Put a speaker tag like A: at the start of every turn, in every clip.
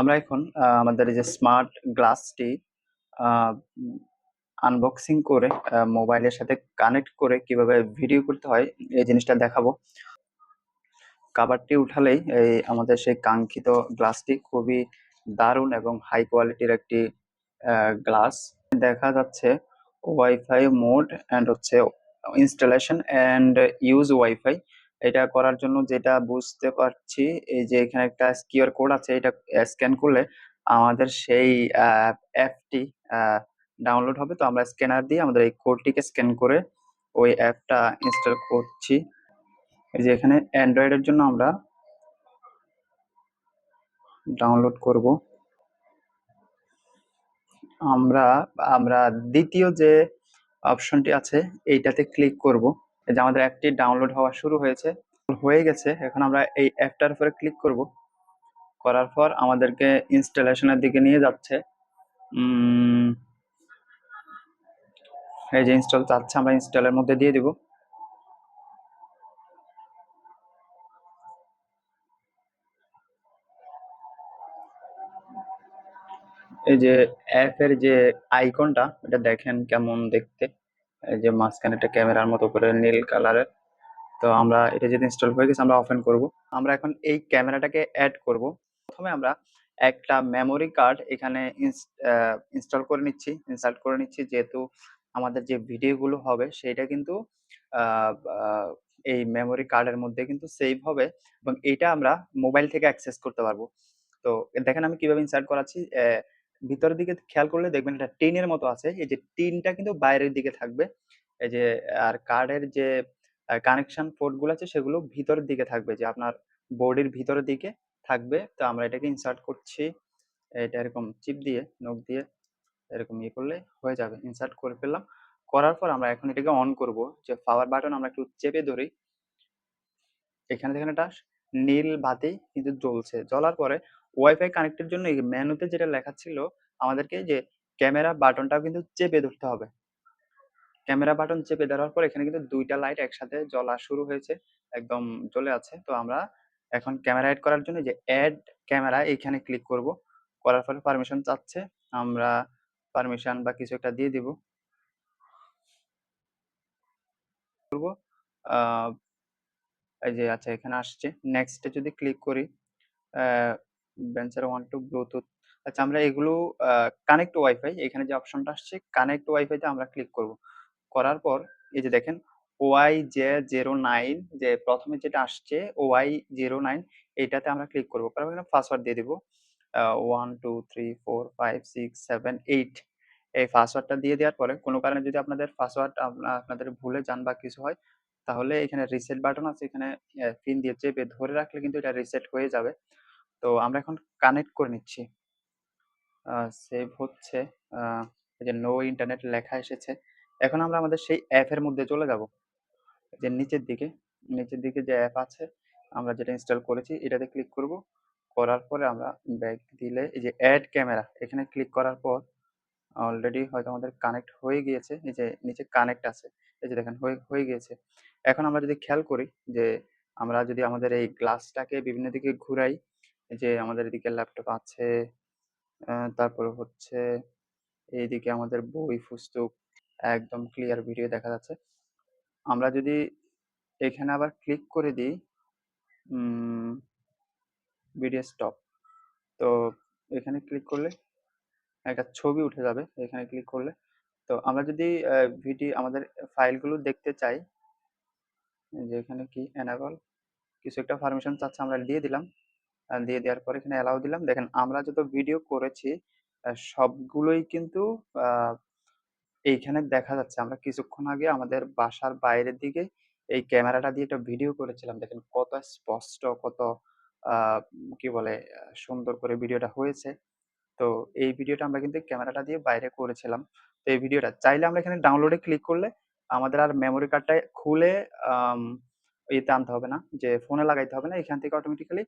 A: আমরা এখন আমাদের এই যে স্মার্ট গ্লাসটি আনবক্সিং করে মোবাইলের সাথে কানেক্ট করে কিভাবে ভিডিও করতে হয় এই জিনিসটা দেখাবো। কাভারটি উঠালেই এই আমাদের সেই কাঙ্ক্ষিত গ্লাসটি খুবই দারুণ এবং হাই কোয়ালিটির একটি গ্লাস দেখা যাচ্ছে। ওয়াইফাই মোড অ্যান্ড হচ্ছে ইনস্টলেশন অ্যান্ড ইউজ ওয়াইফাই। এটা করার জন্য যেটা বুঝতে পারছি, এই যে এখানে একটা কিউআর কোড আছে, এটা স্ক্যান করলে আমাদের সেই অ্যাপটি ডাউনলোড হবে। তো আমরা স্ক্যানার দিয়ে আমাদের এই কোডটিকে স্ক্যান করে ওই অ্যাপটা ইনস্টল করছি। এই যে এখানে অ্যান্ড্রয়েডের জন্য আমরা ডাউনলোড করব। আমরা আমরা দ্বিতীয় যে অপশনটি আছে এইটাতে ক্লিক করব। এই যে আমাদের অ্যাপটি ডাউনলোড হওয়া শুরু হয়ে গেছে। এখন আমরা এই অ্যাপটার উপরে ক্লিক করব। করার পর আমাদেরকে ইনস্টলেশনের দিকে নিয়ে যাচ্ছে। এই যে ইনস্টল চাচ্ছে, আমরা ইনস্টলের মধ্যে দিয়ে দিব। এই যে অ্যাপের যে আইকনটা, এটা দেখেন কেমন দেখতে। এই যে মাঝখানে একটা ক্যামেরার মতো করে নীল কালারের। তো আমরা এটা যেহেতু ইনস্টল হয়ে গেছে, আমরা ওপেন করব। আমরা এখন এই ক্যামেরাটাকে অ্যাড করব। প্রথমে আমরা একটা মেমোরি কার্ড এখানে ইনস্টল করে নিচ্ছি, যেহেতু আমাদের যে ভিডিওগুলো হবে সেটা কিন্তু আহ, আহ, এই মেমোরি কার্ডের মধ্যে কিন্তু সেভ হবে এবং এটা আমরা মোবাইল থেকে অ্যাক্সেস করতে পারবো। তো দেখেন আমি কিভাবে ইনসার্ট করাচ্ছি। ভিতরের দিকে খেয়াল করলে দেখবেন এটা টিনের মতো আছে। এই যে টিনটা কিন্তু বাইরের দিকে থাকবে। এই যে আর কার্ডের যে কানেকশন পোর্ট গুলো আছে সেগুলো ভিতরের দিকে থাকবে, যে আপনার বোর্ডের ভিতরের দিকে থাকবে। তো আমরা এটাকে ইনসার্ট করছি। এটা এরকম চিপ দিয়ে, নখ দিয়ে এরকম ইয়ে করলে হয়ে যাবে। ইনসার্ট করে ফেললাম। করার পর আমরা এখন এটাকে অন করব। যে পাওয়ার বাটন আমরা একটু চেপে ধরি, এখানে দেখেন একটা নীল বাতি কিন্তু জ্বলছে। জ্বলার পরে ওয়াইফাই কানেক্টের জন্য এই মেনুতে যেটা লেখা ছিল, আমাদেরকে যে ক্যামেরা বাটনটাও কিন্তু চেপে ধরতে হবে। ক্যামেরা বাটন চেপে ধরার পর এখানে কিন্তু দুইটা লাইট একসাথে জ্বলা শুরু হয়েছে, একদম জ্বলে আছে। তো আমরা এখন ক্যামেরা অ্যাড করার জন্য যে অ্যাড ক্যামেরা এইখানে ক্লিক করব। করার পরে পারমিশন চাচ্ছে, আমরা পারমিশন বা কিছু একটা দিয়ে দিব। করব এই যে আচ্ছা এখানে আসছে। নেক্সটে যদি ক্লিক করি, বেঞ্চার 1 টু ব্লুটুথ। আচ্ছা আমরা এগুলো কানেক্ট ওয়াইফাই, এখানে যে অপশনটা আসছে কানেক্ট ওয়াইফাইতে আমরা ক্লিক করব। করার পর এই যে দেখেন OY09, যে প্রথমে যেটা আসছে OY09, এইটাতে আমরা ক্লিক করব। কারণ এখানে পাসওয়ার্ড দিয়ে দিব 1 2 3 4 5 6 7 8। এই পাসওয়ার্ডটা দিয়ে দেওয়ার পরে কোনো কারণে যদি আপনাদের পাসওয়ার্ড আপনাদের ভুলে যান বা কিছু হয়, তাহলে এখানে রিসেট বাটন আছে, এখানে পিন দিয়ে চেপে ধরে রাখলে কিন্তু এটা রিসেট হয়ে যাবে। তো আমরা এখন কানেক্ট করে নিচ্ছি। সেভ হচ্ছে। এই যে নো ইন্টারনেট লেখা এসেছে। এখন আমরা আমাদের সেই অ্যাপের মধ্যে চলে যাব। যে নিচের দিকে যে অ্যাপ আছে, আমরা যেটা ইনস্টল করেছি এটাতে ক্লিক করব। করার পরে আমরা ব্যাক দিলে এই যে অ্যাড ক্যামেরা, এখানে ক্লিক করার পর অলরেডি হয়তো আমাদের কানেক্ট হয়ে গিয়েছে। এই যে নিচে কানেক্ট আছে, এই যে দেখেন হয়ে গিয়েছে। এখন আমরা যদি খেয়াল করি যে আমরা যদি আমাদের এই গ্লাসটাকে বিভিন্ন দিকে ঘুরাই, এই যে আমাদের এদিকে ল্যাপটপ আছে, তারপরে হচ্ছে এইদিকে আমাদের বই পুস্তক, একদম ক্লিয়ার ভিডিও দেখা যাচ্ছে। আমরা যদি এখানে আবার ক্লিক করে দিই ভিডিও স্টপ, তো এখানে ক্লিক করলে একটা ছবি উঠে যাবে এখানে ক্লিক করলে। তো আমরা যদি ভিডিও আমাদের ফাইলগুলো দেখতে চাই, যে এখানে কি এনেবল কিছু একটা পারমিশন চাচ্ছে, আমরা দিয়ে দিলাম। দিয়ে দেওয়ার পর এখানে অ্যালাউ দিলাম। দেখেন আমরা যত ভিডিও করেছি সবগুলোই কিন্তু আহ, এইখানে দেখা যাচ্ছে। আমরা কিছুক্ষণ আগে আমাদের বাসার বাইরের দিকে এই ক্যামেরাটা দিয়ে একটা ভিডিও করেছিলাম, দেখেন কত স্পষ্ট, কত কি বলে সুন্দর করে ভিডিওটা হয়েছে। তো এই ভিডিওটা আমরা কিন্তু ক্যামেরাটা দিয়ে বাইরে করেছিলাম। তো এই ভিডিওটা চাইলে আমরা এখানে ডাউনলোডে ক্লিক করলে আমাদের আর মেমোরি কার্ডটা খুলে আম, ইয়েতে আনতে হবে না, যে ফোনে লাগাইতে হবে না, এখান থেকে অটোমেটিক্যালি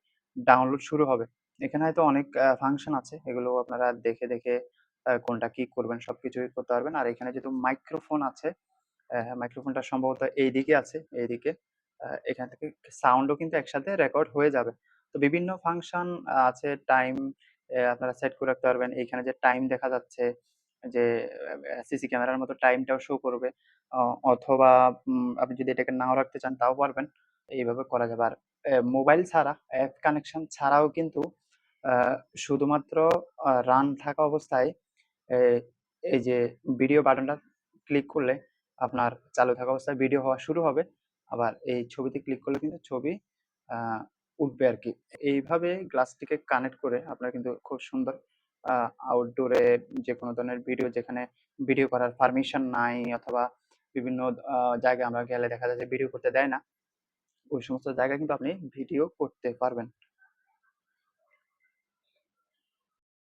A: ডাউনলোড শুরু হবে। এখানে হয়তো অনেক ফাংশন আছে, এগুলো আপনারা দেখে দেখে কোনটা কি করবেন সবকিছুই করতে পারবেন। আর এখানে যেহেতু মাইক্রোফোন আছে, মাইক্রোফোনটা সম্ভবত এইদিকে আছে, এইদিকে এখান থেকে সাউন্ডও কিন্তু একসাথে রেকর্ড হয়ে যাবে। তো বিভিন্ন ফাংশন আছে, টাইম আপনারা সেট করে রাখতে পারবেন। এইখানে যে টাইম দেখা যাচ্ছে যে সিসি ক্যামেরার মতো টাইমটাও শো করবে। অ অথবা আপনি যদি এটাকে নাও রাখতে চান তাও পারবেন। এইভাবে করা যাবে। আর মোবাইল ছাড়া অ্যাপ কানেকশন ছাড়াও কিন্তু আ শুধুমাত্র রান থাকা অবস্থায় এ এই যে ভিডিও বাটনটা ক্লিক করলে আপনার চালু থাকা অবস্থায় ভিডিও হওয়া শুরু হবে। আবার এই ছবিতে ক্লিক করলে কিন্তু ছবি আ উঠবে আরকি। এইভাবে গ্লাসটিকে কানেক্ট করে আপনারা কিন্তু খুব সুন্দর আ আউটডোরে যেকোনো ধরনের ভিডিও যেখানে ভিডিও করার পারমিশন নাই অথবা বিভিন্ন আ জায়গায় আমরা গেলে দেখা যায় যে ভিডিও করতে দেয় না। ওই সমস্ত জায়গায় কিন্তু আপনি ভিডিও করতে পারবেন।